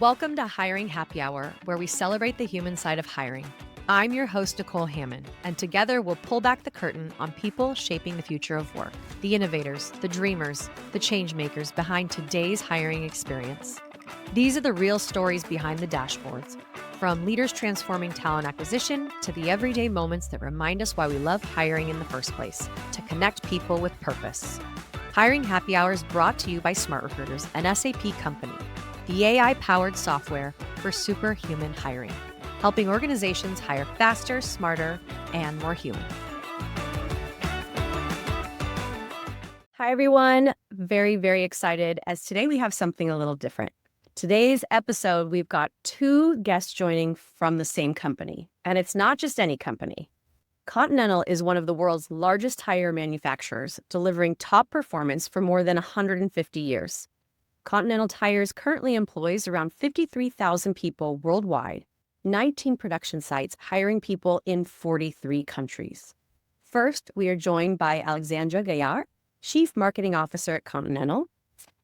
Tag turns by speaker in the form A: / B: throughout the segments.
A: Welcome to Hiring Happy Hour, where we celebrate the human side of hiring. I'm your host, Nicole Hammond, and together we'll pull back the curtain on people shaping the future of work, the innovators, the dreamers, the change makers behind today's hiring experience. These are the real stories behind the dashboards, from leaders transforming talent acquisition to the everyday moments that remind us why we love hiring in the first place, to connect people with purpose. Hiring Happy Hour is brought to you by Smart Recruiters, an SAP company, the AI-powered software for superhuman hiring, helping organizations hire faster, smarter, and more human. Hi, everyone. Very, very excited as today we have something a little different. Today's episode, we've got two guests joining from the same company, and it's not just any company. Continental is one of the world's largest tire manufacturers, delivering top performance for more than 150 years. Continental Tires currently employs around 53,000 people worldwide, 19 production sites hiring people in 43 countries. First, we are joined by Alexandra Gaillard, Chief Marketing Officer at Continental.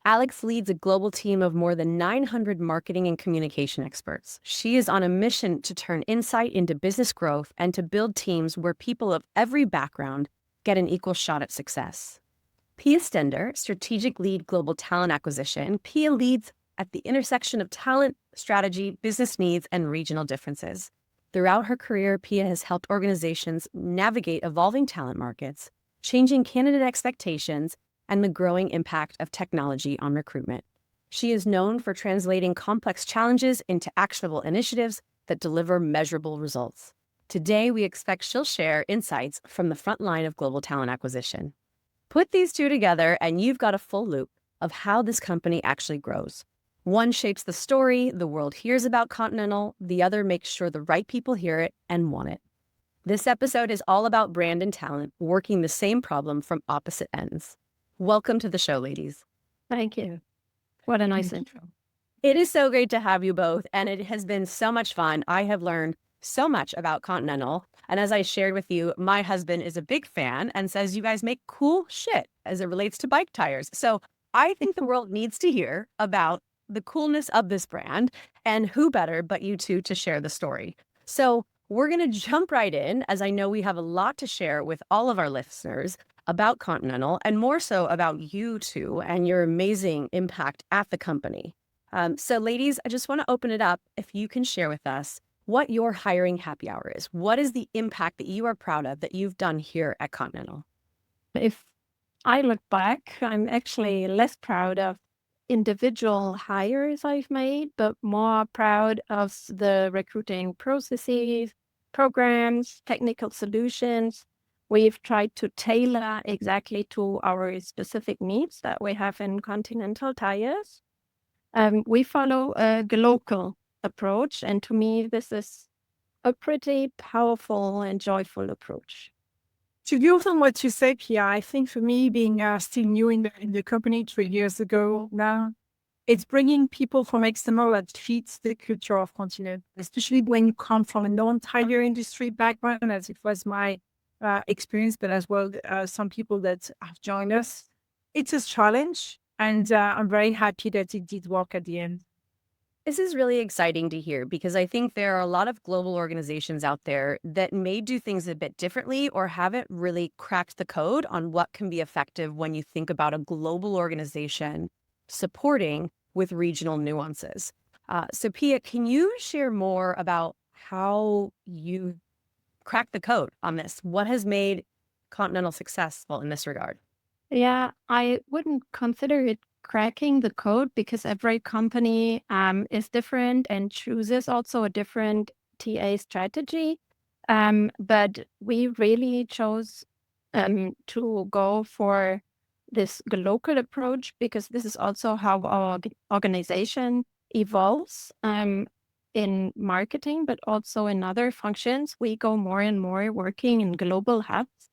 A: Alex leads a global team of more than 900 marketing and communication experts. She is on a mission to turn insight into business growth and to build teams where people of every background get an equal shot at success. Pia Stender, Strategic Lead Global Talent Acquisition. Pia leads at the intersection of talent, strategy, business needs, and regional differences. Throughout her career, Pia has helped organizations navigate evolving talent markets, changing candidate expectations, and the growing impact of technology on recruitment. She is known for translating complex challenges into actionable initiatives that deliver measurable results. Today, we expect she'll share insights from the front line of global talent acquisition. Put these two together and you've got a full loop of how this company actually grows. One shapes the story the world hears about Continental, the other makes sure the right people hear it and want it. This episode is all about brand and talent working the same problem from opposite ends. Welcome to the show, ladies.
B: Thank you. What a nice intro.
A: It is so great to have you both, and it has been so much fun. I have learned so much about Continental. And as I shared with you, my husband is a big fan and says you guys make cool shit as it relates to bike tires. So I think the world needs to hear about the coolness of this brand, and who better but you two to share the story. So we're going to jump right in, as I know we have a lot to share with all of our listeners about Continental, and more so about you two and your amazing impact at the company. So ladies, I just want to open it up if you can share with us what your hiring happy hour is. What is the impact that you are proud of that you've done here at Continental?
B: If I look back, I'm actually less proud of individual hires I've made, but more proud of the recruiting processes, programs, technical solutions. We've tried to tailor exactly to our specific needs that we have in Continental Tires. We follow a glocal approach, and to me, this is a pretty powerful and joyful approach.
C: To build on what you said, Pia, I think for me, being still new in the company 3 years ago now, it's bringing people from external that fits the culture of Continental, especially when you come from a non-tire industry background, as it was my experience, but as well some people that have joined us. It's a challenge, and I'm very happy that it did work at the end.
A: This is really exciting to hear because I think there are a lot of global organizations out there that may do things a bit differently or haven't really cracked the code on what can be effective when you think about a global organization supporting with regional nuances. So Pia, can you share more about how you cracked the code on this? What has made Continental successful in this regard?
B: Yeah, I wouldn't consider it cracking the code because every company is different and chooses also a different TA strategy. But we really chose to go for this local approach because this is also how our organization evolves in marketing, but also in other functions. We go more and more working in global hubs.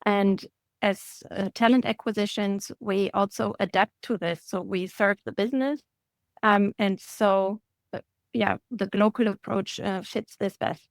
B: And as talent acquisitions, we also adapt to this. So we serve the business. And so, the local approach fits this best.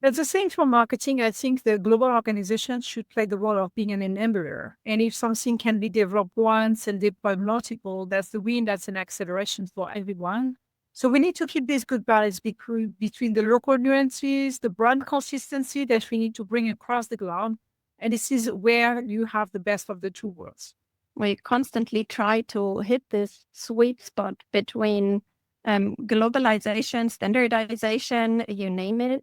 C: That's the same for marketing. I think the global organization should play the role of being an enabler. And if something can be developed once and deployed multiple, that's the win. That's an acceleration for everyone. So we need to keep this good balance between the local nuances, the brand consistency that we need to bring across the globe. And this is where you have the best of the two worlds.
B: We constantly try to hit this sweet spot between globalization, standardization, you name it,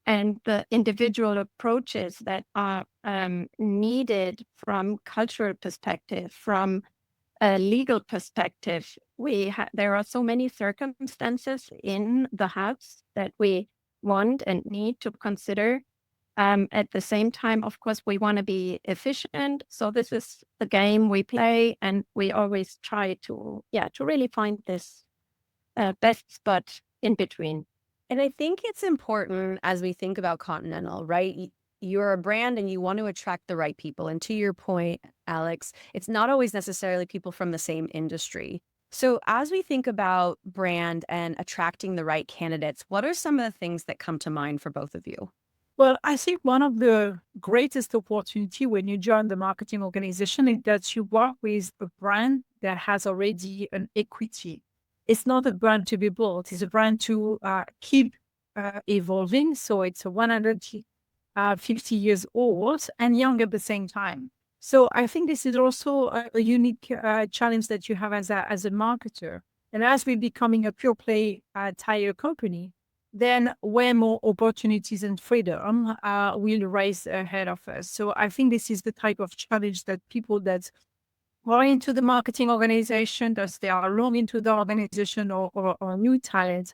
B: and the individual approaches that are needed from cultural perspective, from a legal perspective. There are so many circumstances in the house that we want and need to consider. At the same time, of course, we want to be efficient. So this is the game we play, and we always try to really find this best spot in between.
A: And I think it's important as we think about Continental, right? You're a brand and you want to attract the right people. And to your point, Alex, it's not always necessarily people from the same industry. So as we think about brand and attracting the right candidates, what are some of the things that come to mind for both of you?
C: Well, I think one of the greatest opportunity when you join the marketing organization is that you work with a brand that has already an equity. It's not a brand to be built. It's a brand to keep evolving. So it's a 150 years old and young at the same time. So I think this is also a unique challenge that you have as a marketer. And as we're becoming a pure play tire company, then way more opportunities and freedom will rise ahead of us. So I think this is the type of challenge that people that are into the marketing organization, that they are long into the organization or new talent,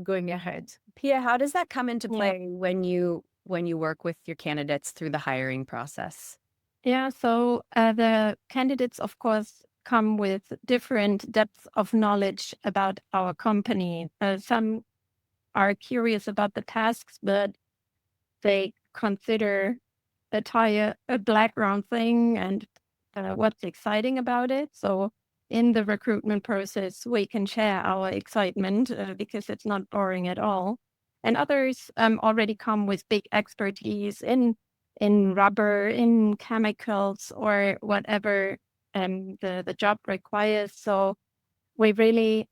C: going ahead.
A: Pia, how does that come into play when you work with your candidates through the hiring process?
B: Yeah, so the candidates, of course, come with different depths of knowledge about our company. Some are curious about the tasks, but they consider a tire a black round thing and what's exciting about it. So in the recruitment process, we can share our excitement because it's not boring at all. And others already come with big expertise in rubber, in chemicals, or whatever the job requires. So we really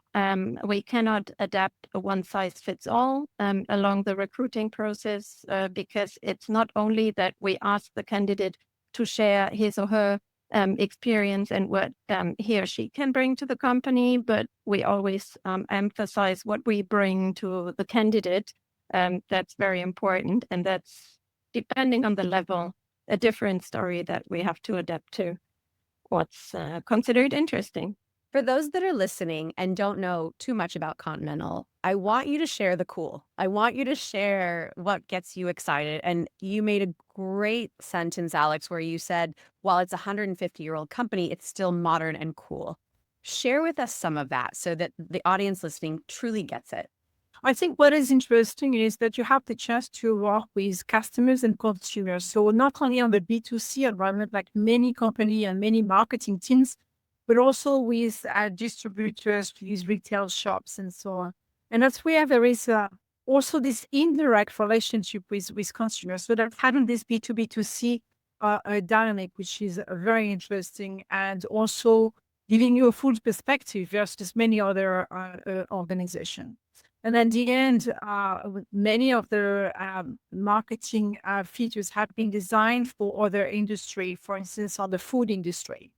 B: we cannot adapt a one size fits all along the recruiting process because it's not only that we ask the candidate to share his or her experience and what he or she can bring to the company, but we always emphasize what we bring to the candidate. That's very important, and that's, depending on the level, a different story that we have to adapt to what's considered interesting.
A: For those that are listening and don't know too much about Continental, I want you to share the cool. I want you to share what gets you excited. And you made a great sentence, Alex, where you said, while it's a 150-year-old company, it's still modern and cool. Share with us some of that so that the audience listening truly gets it.
C: I think what is interesting is that you have the chance to work with customers and consumers. So not only on the B2C environment, like many companies and many marketing teams, but also with distributors, with retail shops and so on. And that's where there is also this indirect relationship with consumers. So that having this B2B2C dynamic, which is very interesting, and also giving you a full perspective versus many other organizations. And at the end, many of the marketing features have been designed for other industry, for instance, on the food industry.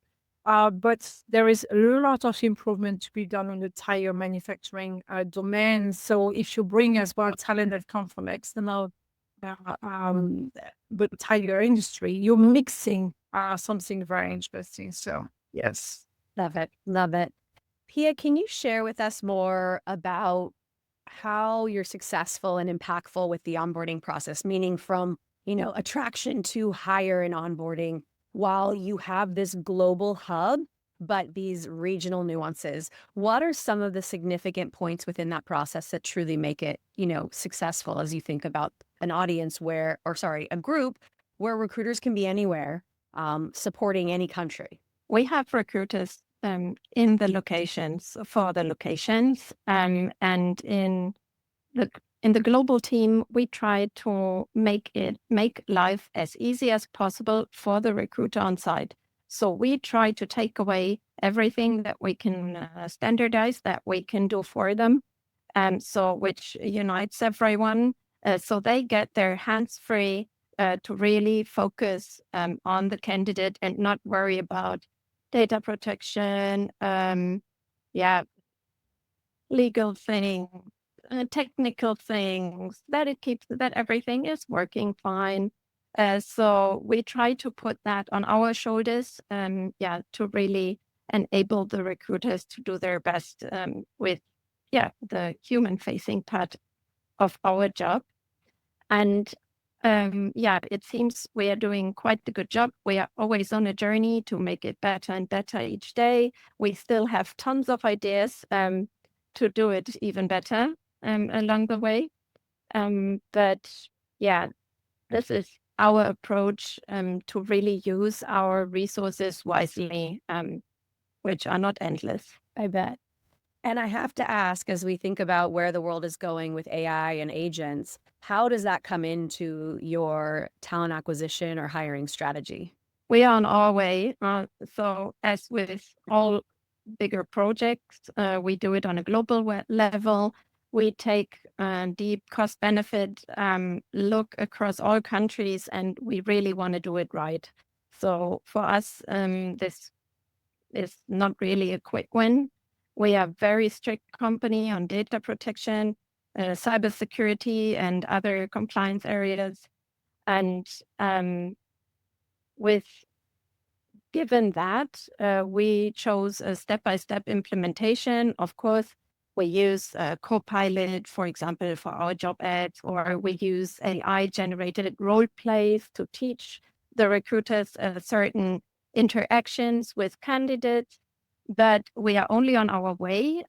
C: But there is a lot of improvement to be done on the tire manufacturing domain. So if you bring as well talent that come from external, but tire industry, you're mixing something very interesting. So yes.
A: Love it. Love it. Pia, can you share with us more about how you're successful and impactful with the onboarding process, meaning from, attraction to hire and onboarding, while you have this global hub, but these regional nuances? What are some of the significant points within that process that truly make it, successful as you think about an audience a group where recruiters can be anywhere, supporting any country?
B: We have recruiters in the locations, for the locations, and in the global team, we try to make life as easy as possible for the recruiter on site. So we try to take away everything that we can standardize, that we can do for them. So which unites everyone. So they get their hands free to really focus on the candidate and not worry about data protection, legal things, technical things, that everything is working fine. So we try to put that on our shoulders, to really enable the recruiters to do their best with the human facing part of our job. And it seems we are doing quite a good job. We are always on a journey to make it better and better each day. We still have tons of ideas to do it even better along the way. But yeah, this is our approach to really use our resources wisely, which are not endless, I bet.
A: And I have to ask, as we think about where the world is going with AI and agents, how does that come into your talent acquisition or hiring strategy?
B: We are on our way. So as with all bigger projects, we do it on a global level. We take a deep cost benefit look across all countries, and we really want to do it right. So for us, this is not really a quick win. We are a very strict company on data protection, cybersecurity, and other compliance areas. And given that, we chose a step-by-step implementation. Of course, we use Copilot, for example, for our job ads, or we use AI-generated role plays to teach the recruiters certain interactions with candidates. But we are only on our way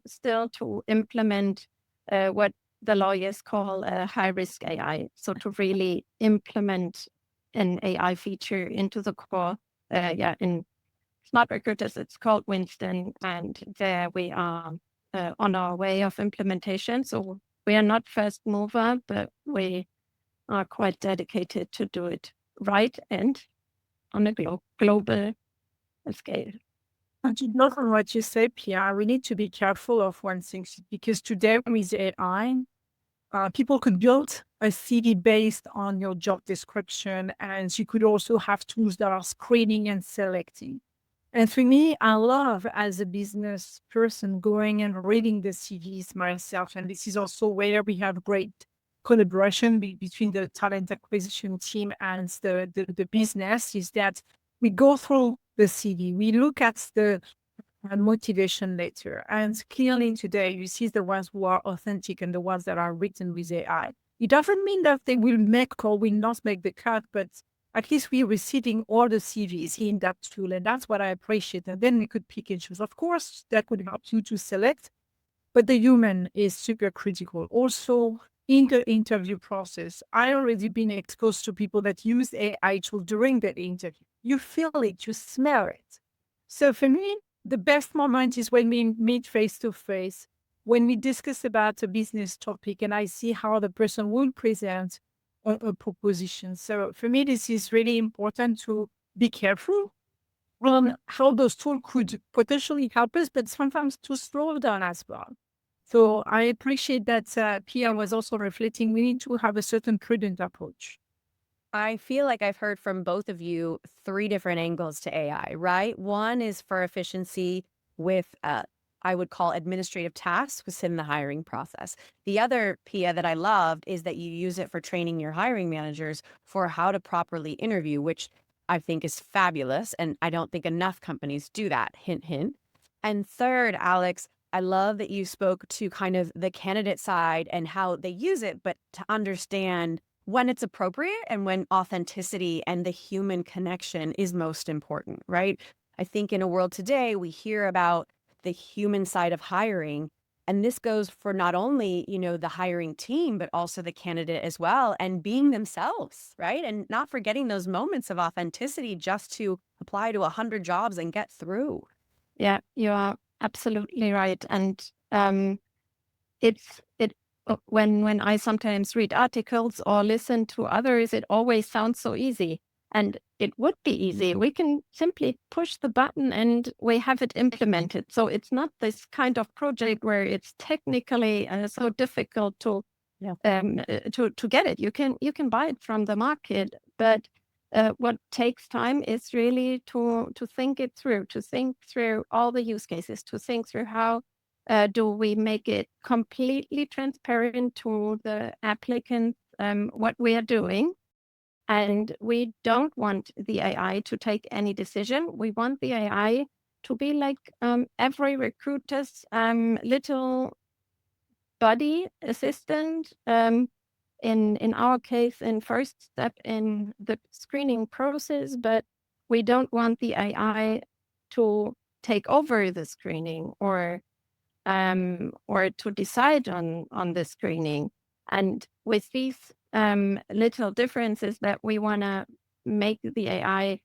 B: still to implement what the lawyers call high-risk AI. So to really implement an AI feature into the core. In Smart Recruiters, it's called Winston, and there we are on our way of implementation. So we are not first mover, but we are quite dedicated to do it right and on a global scale.
C: And to build on what you say, Pia, we need to be careful of one thing, because today with AI, people could build a CV based on your job description, and you could also have tools that are screening and selecting. And for me, I love, as a business person, going and reading the CVs myself. And this is also where we have great collaboration between the talent acquisition team and the business, is that we go through the CV, we look at the motivation letter. And clearly today, you see the ones who are authentic and the ones that are written with AI. It doesn't mean that they will make or will not make the cut, but at least we're receiving all the CVs in that tool. And that's what I appreciate. And then we could pick and choose. Of course, that would help you to select, but the human is super critical. Also, in the interview process, I already been exposed to people that use AI tool during the interview. You feel it, you smell it. So for me, the best moment is when we meet face to face, when we discuss about a business topic and I see how the person will present a proposition. So for me, this is really important to be careful on how those tools could potentially help us, but sometimes to slow down as well. So I appreciate that Pia was also reflecting, we need to have a certain prudent approach.
A: I feel like I've heard from both of you 3 different angles to AI, right? One is for efficiency with, I would call administrative tasks within the hiring process. The other, Pia, that I loved is that you use it for training your hiring managers for how to properly interview, which I think is fabulous. And I don't think enough companies do that. Hint, hint. And third, Alex, I love that you spoke to kind of the candidate side and how they use it, but to understand when it's appropriate and when authenticity and the human connection is most important, right? I think in a world today, we hear about the human side of hiring, and this goes for not only, the hiring team, but also the candidate as well, and being themselves, right? And not forgetting those moments of authenticity just to apply to 100 jobs and get through.
B: Yeah, you are absolutely right. And when I sometimes read articles or listen to others, it always sounds so easy. And it would be easy. We can simply push the button and we have it implemented. So it's not this kind of project where it's technically so difficult to get it. You can buy it from the market, but what takes time is really to think it through, to think through all the use cases, to think through how do we make it completely transparent to the applicant what we are doing. And we don't want the AI to take any decision. We want the AI to be like every recruiter's little buddy assistant. In our case, in first step in the screening process, but we don't want the AI to take over the screening or to decide on the screening. And with these little differences that we want to make the AI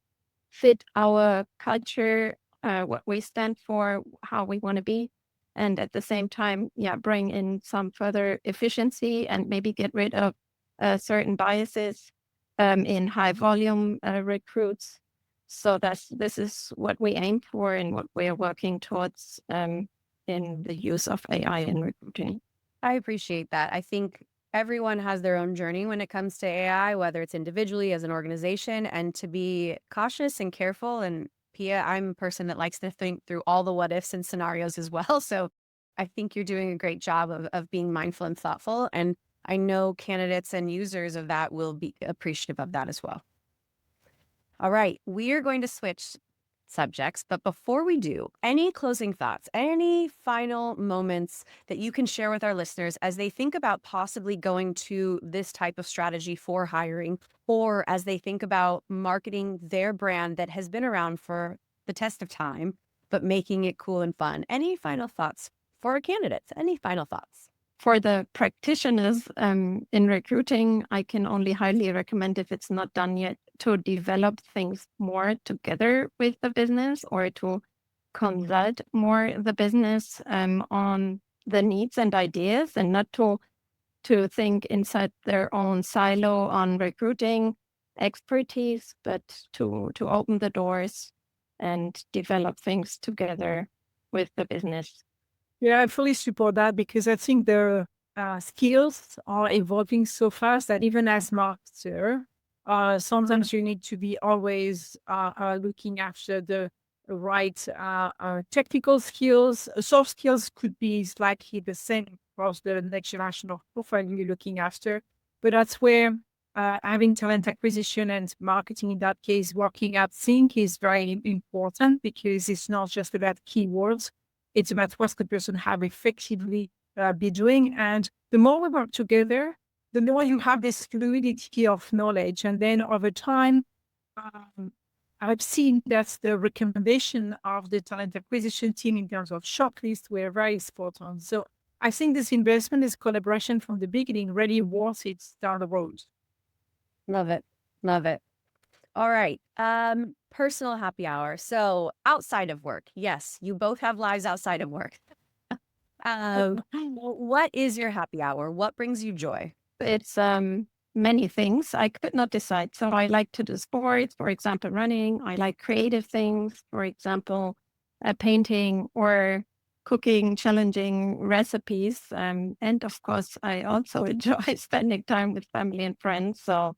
B: fit our culture, what we stand for, how we want to be, and at the same time, bring in some further efficiency and maybe get rid of certain biases in high volume recruits. So this is what we aim for and what we are working towards in the use of AI in recruiting.
A: I appreciate that. I think everyone has their own journey when it comes to AI, whether it's individually as an organization, and to be cautious and careful. And Pia, I'm a person that likes to think through all the what ifs and scenarios as well. So I think you're doing a great job of being mindful and thoughtful. And I know candidates and users of that will be appreciative of that as well. All right, we are going to switch subjects, but before we do, any closing thoughts, any final moments that you can share with our listeners as they think about possibly going to this type of strategy for hiring, or as they think about marketing their brand that has been around for the test of time, but making it cool and fun? Any final thoughts for our candidates? Any final thoughts?
B: For the practitioners in recruiting, I can only highly recommend, if it's not done yet, to develop things more together with the business, or to consult more the business on the needs and ideas, and not to think inside their own silo on recruiting expertise, but to open the doors and develop things together with the business.
C: Yeah, I fully support that, because I think the skills are evolving so fast that even as marketer, sometimes you need to be always looking after the right technical skills. Soft skills could be slightly the same across the next generation of profile you're looking after. But that's where having talent acquisition and marketing, in that case, working at sync, is very important, because it's not just about keywords. It's about what the person have effectively be doing. And the more we work together, the more you have this fluidity of knowledge. And then over time, I've seen that the recommendation of the talent acquisition team in terms of shortlist were very spot on. So I think this investment, this collaboration from the beginning, really worth it down the road.
A: Love it. Love it. All right. Personal happy hour. So outside of work, yes, you both have lives outside of work. What is your happy hour? What brings you joy?
B: It's many things. I could not decide. So I like to do sports, for example, running. I like creative things, for example, painting or cooking, challenging recipes. And of course, I also enjoy spending time with family and friends. So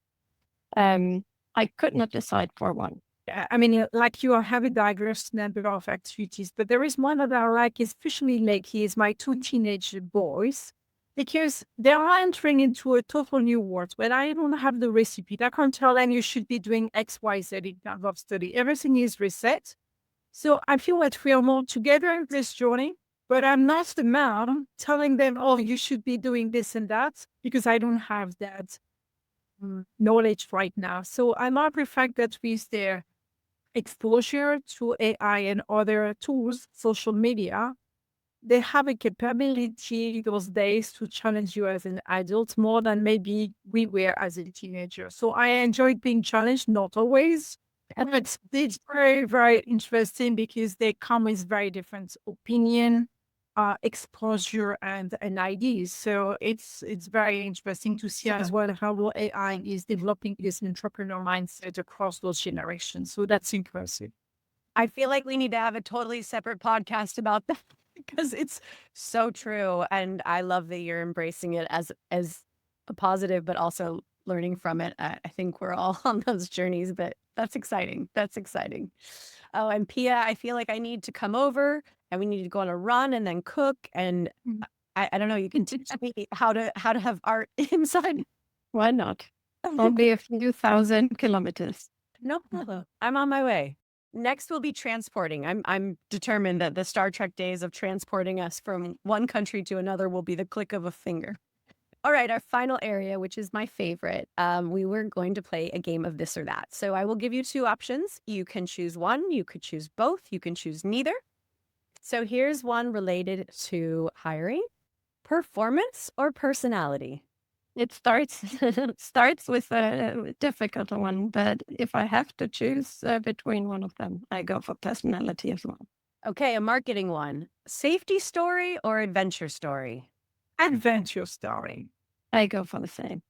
B: I could not decide for one.
C: I mean, like you, have a diverse number of activities, but there is one that I like, especially lately, is my two teenage boys, because they are entering into a total new world where I don't have the recipe. I can't tell them you should be doing X, Y, Z in terms of study. Everything is reset. So I feel that we are more together in this journey, but I'm not the mom telling them, oh, you should be doing this and that, because I don't have that knowledge right now. So I love the fact that with their exposure to AI and other tools, social media, they have a capability those days to challenge you as an adult more than maybe we were as a teenager. So I enjoyed being challenged, not always. And it's very, very interesting, because they come with very different opinion. exposure and ideas. So it's very interesting to see as well how AI is developing this entrepreneur mindset across those generations. So that's impressive.
A: I feel like we need to have a totally separate podcast about that because it's so true. And I love that you're embracing it as a positive, but also learning from it. I think we're all on those journeys, but that's exciting. That's exciting. Oh, and Pia, I feel like I need to come over and we need to go on a run and then cook. And I don't know, you can teach me how to have art inside.
B: Why not? Only a few thousand kilometers.
A: No problem. I'm on my way. Next will be transporting. I'm determined that the Star Trek days of transporting us from one country to another will be the click of a finger. All right, our final area, which is my favorite. We were going to play a game of this or that. So I will give you two options. You can choose one, you could choose both, you can choose neither. So here's one related to hiring, performance, or personality.
B: It starts with a difficult one, but if I have to choose between one of them, I go for personality as well.
A: Okay, a marketing one. Safety story or adventure story?
C: Adventure story.
B: I go for the same.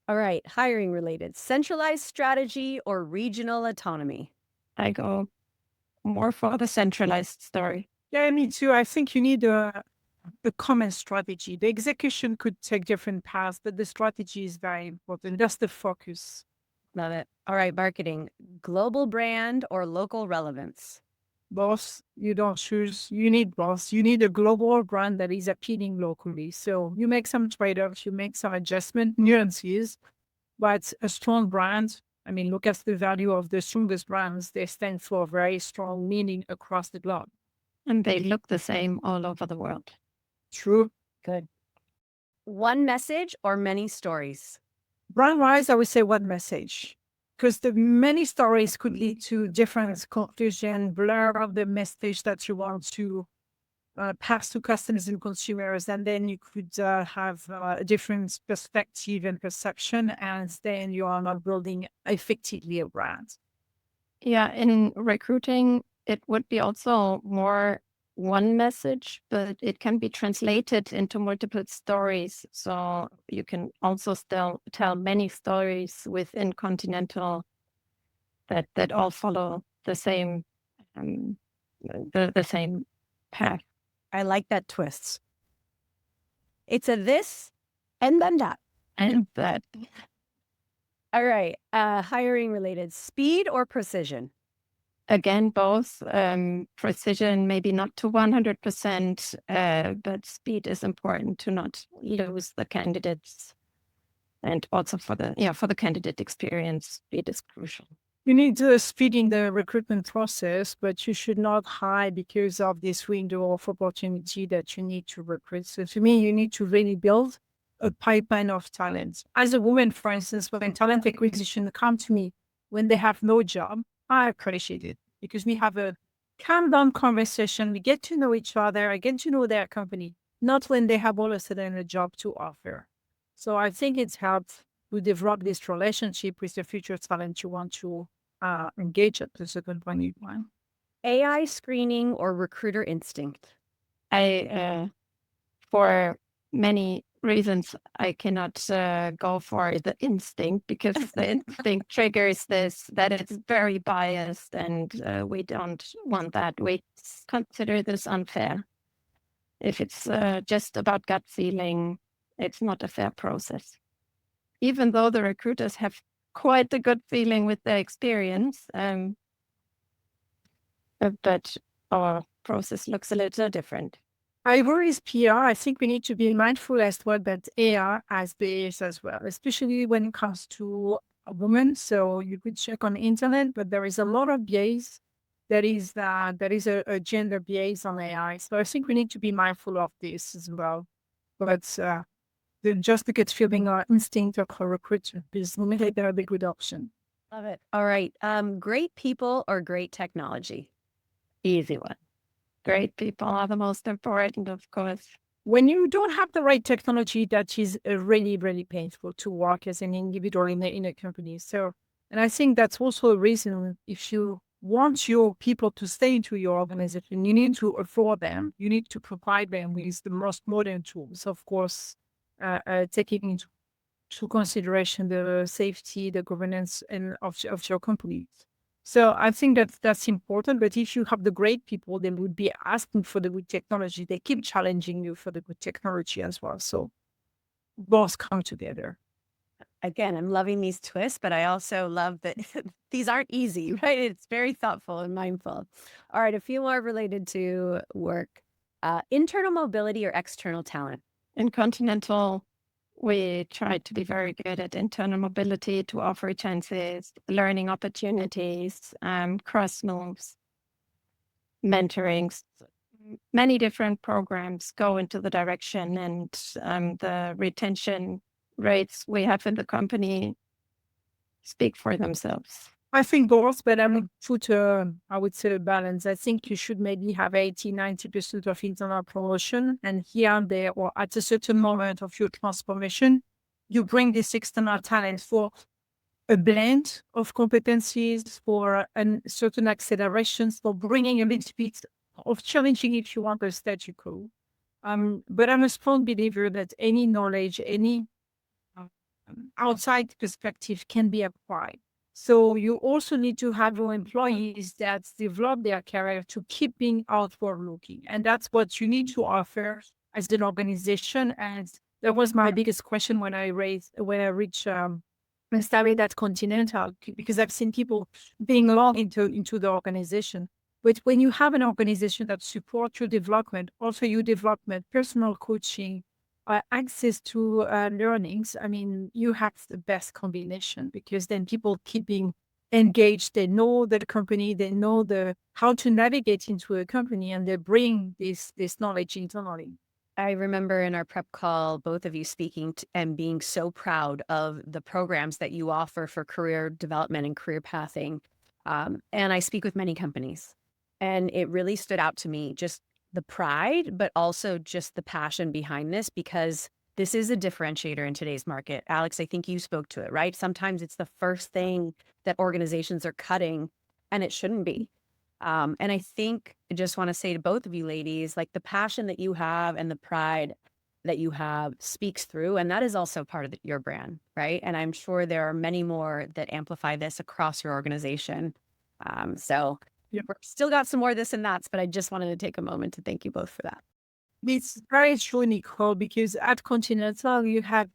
A: All right, hiring related. Centralized strategy or regional autonomy?
B: I go more for the centralized story.
C: Yeah, me too. I think you need a common strategy. The execution could take different paths, but the strategy is very important. That's the focus.
A: Love it. All right, marketing. Global brand or local relevance?
C: Both, you don't choose. You need both. You need a global brand that is appealing locally. So you make some trade-offs, you make some adjustment nuances, but a strong brand, I mean, look at the value of the strongest brands. They stand for very strong meaning across the globe.
B: And they look the same all over the world.
C: True.
A: Good. One message or many stories?
C: Brand-wise, I would say one message, because the many stories could lead to different conclusion, blur of the message that you want to pass to customers and consumers, and then you could have a different perspective and perception, and then you are not building effectively a brand.
B: Yeah, in recruiting, it would be also more one message, but it can be translated into multiple stories. So you can also still tell many stories within Continental that all follow the same the same path.
A: I like that twist. It's a this and then that.
B: And that
A: All right. Hiring related. Speed or precision?
B: again, both precision, maybe not to 100%, but speed is important to not lose the candidates. And also for the candidate experience, speed is crucial.
C: You need speed in the recruitment process, but you should not hide because of this window of opportunity that you need to recruit. So to me, you need to really build a pipeline of talent. As a woman, for instance, when talent acquisition come to me when they have no job, I appreciate it because we have a calm down conversation. We get to know each other. I get to know their company, not when they have all of a sudden a job to offer. So I think it's helped to develop this relationship with the future talent you want to engage at the second one.
A: AI screening or recruiter instinct?
B: I for many reasons, I cannot go for the instinct because the instinct triggers that it's very biased, and we don't want that. We consider this unfair. If it's just about gut feeling, it's not a fair process. Even though the recruiters have quite a good feeling with their experience, but our process looks a little different.
C: I agree with Pia. I think we need to be mindful as well that AI has bias as well, especially when it comes to a woman. So you could check on the internet, but there is a lot of bias that is a gender bias on AI. So I think we need to be mindful of this as well. But just to get feeling our instinct of a recruiter is maybe they're a good option.
A: Love it. All right. Great people or great technology?
B: Easy one. Great people are the most important, of course.
C: When you don't have the right technology, that is really, really painful to work as an individual in a company. So, and I think that's also a reason if you want your people to stay into your organization, you need to afford them. You need to provide them with the most modern tools, of course, taking into consideration the safety, the governance, and of your company. So I think that's important. But if you have the great people, they would be asking for the good technology. They keep challenging you for the good technology as well. So both come together.
A: Again, I'm loving these twists, but I also love that these aren't easy, right? It's very thoughtful and mindful. All right, a few more related to work. Internal mobility or external talent?
B: In Continental, we try to be very good at internal mobility to offer chances, learning opportunities, cross moves, mentorings. Many different programs go into the direction, and the retention rates we have in the company speak for themselves.
C: I think both, but I would put, I would say a balance. I think you should maybe have 80-90% of internal promotion, and here and there, or at a certain moment of your transformation, you bring this external talent for a blend of competencies, for a certain accelerations, for bringing a little bit of challenging, if you want, a statu quo. But I'm a strong believer that any knowledge, any outside perspective can be applied. So you also need to have your employees that develop their career to keep being outward looking. And that's what you need to offer as an organization. And that was my biggest question when I reached and started at Continental, because I've seen people being long into the organization. But when you have an organization that supports your development, also your development, personal coaching, access to learnings, I mean, you have the best combination, because then people keep being engaged. They know the company, they know how to navigate into a company, and they bring this knowledge internally.
A: I remember in our prep call, both of you speaking and being so proud of the programs that you offer for career development and career pathing. And I speak with many companies, and it really stood out to me, just the pride, but also just the passion behind this, because this is a differentiator in today's market. Alex, I think you spoke to it, right? Sometimes it's the first thing that organizations are cutting, and it shouldn't be. And I think I just want to say to both of you ladies, like, the passion that you have and the pride that you have speaks through. And that is also part of your brand, right? And I'm sure there are many more that amplify this across your organization. So
C: Yep.
A: we're still got some more this and that's, but I just wanted to take a moment to thank you both for that.
C: It's very true, Nicole, because at Continental, you have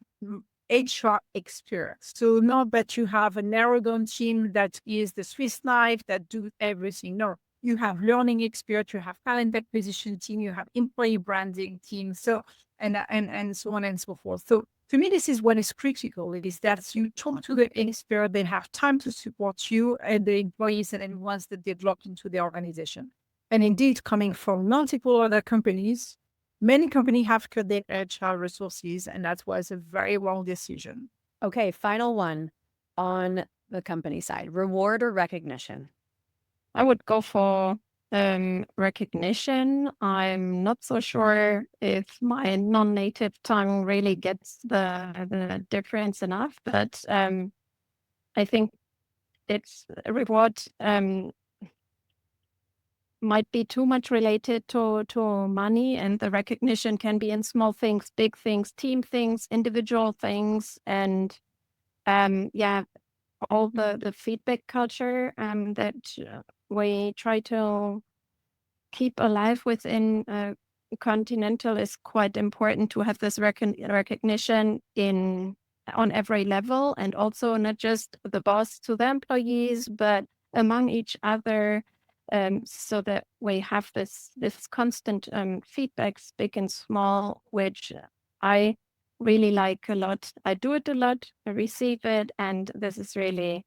C: HR experience. So not that you have an arrogant team that is the Swiss knife that do everything. No, you have learning experience, you have talent acquisition team, you have employee branding team, so and so on and so forth. So to me, this is what is critical. It is that you talk to the expert, they have time to support you and the employees and everyone that develop into the organization. And indeed, coming from multiple other companies, many companies have cut their HR resources, and that was a very wrong decision.
A: Okay, final one on the company side, reward or recognition?
B: I would go for recognition. I'm not so sure if my non-native tongue really gets the difference enough, but I think it's reward might be too much related to money, and the recognition can be in small things, big things, team things, individual things, and yeah, all the feedback culture that we try to keep alive within Continental is quite important, to have this recognition on every level, and also not just the boss to the employees, but among each other, so that we have this constant feedbacks, big and small, which I really like a lot. I do it a lot, I receive it, and this is really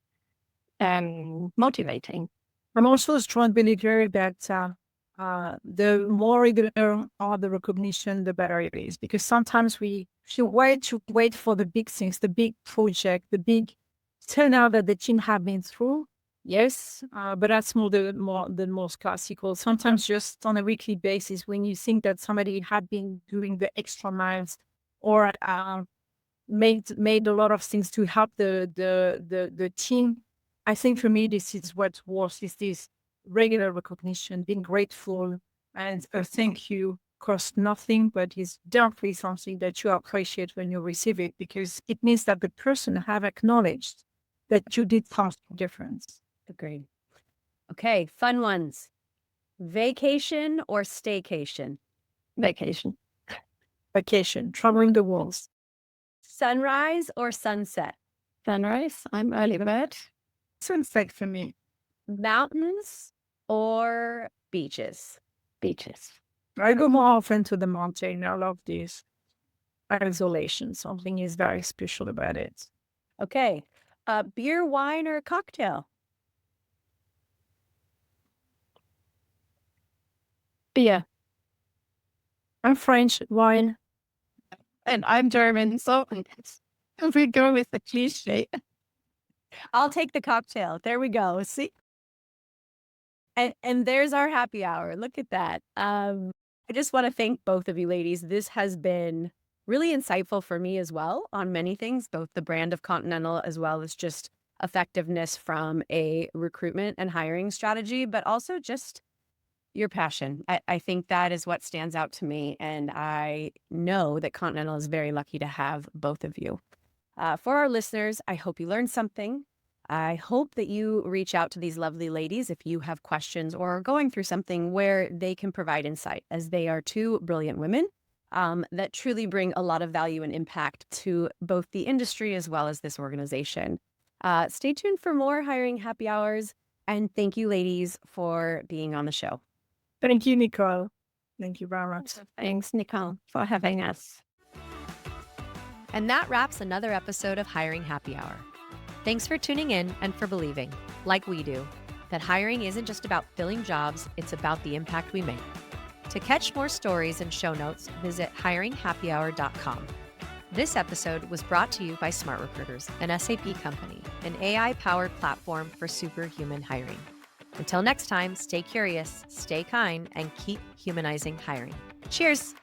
B: motivating.
C: I'm also a strong believer that the more regular are the recognition, the better it is. Because sometimes if you wait for the big things, the big project, the big turnout that the team have been through. Yes, but that's the most classical. Sometimes just on a weekly basis, when you think that somebody had been doing the extra miles, or made a lot of things to help the team I think for me, this is what's worth is this regular recognition, being grateful, and a thank you costs nothing, but is definitely something that you appreciate when you receive it, because it means that the person have acknowledged that you did something different.
A: Agreed. Okay, fun ones. Vacation or staycation?
B: Vacation.
C: Vacation, traveling the world.
A: Sunrise or sunset?
B: Sunrise. I'm early bird.
C: Sunset for me.
A: Mountains or beaches?
B: Beaches.
C: I go more often to the mountain. I love this isolation. Something is very special about it.
A: Okay, beer, wine, or cocktail?
B: Beer.
C: I'm French, wine.
B: And I'm German, so we go with the cliche.
A: I'll take the cocktail. There we go. See? And there's our happy hour. Look at that. I just want to thank both of you ladies. This has been really insightful for me as well on many things, both the brand of Continental as well as just effectiveness from a recruitment and hiring strategy, but also just your passion. I think that is what stands out to me. And I know that Continental is very lucky to have both of you. For our listeners, I hope you learned something. I hope that you reach out to these lovely ladies if you have questions or are going through something where they can provide insight, as they are two brilliant women that truly bring a lot of value and impact to both the industry as well as this organization. Stay tuned for more hiring happy hours. And thank you, ladies, for being on the show.
C: Thank you, Nicole. Thank you very much.
B: Thanks, Nicole, for having us.
A: And that wraps another episode of Hiring Happy Hour. Thanks for tuning in and for believing, like we do, that hiring isn't just about filling jobs, it's about the impact we make. To catch more stories and show notes, visit hiringhappyhour.com. This episode was brought to you by Smart Recruiters, an SAP company, an AI-powered platform for superhuman hiring. Until next time, stay curious, stay kind, and keep humanizing hiring. Cheers!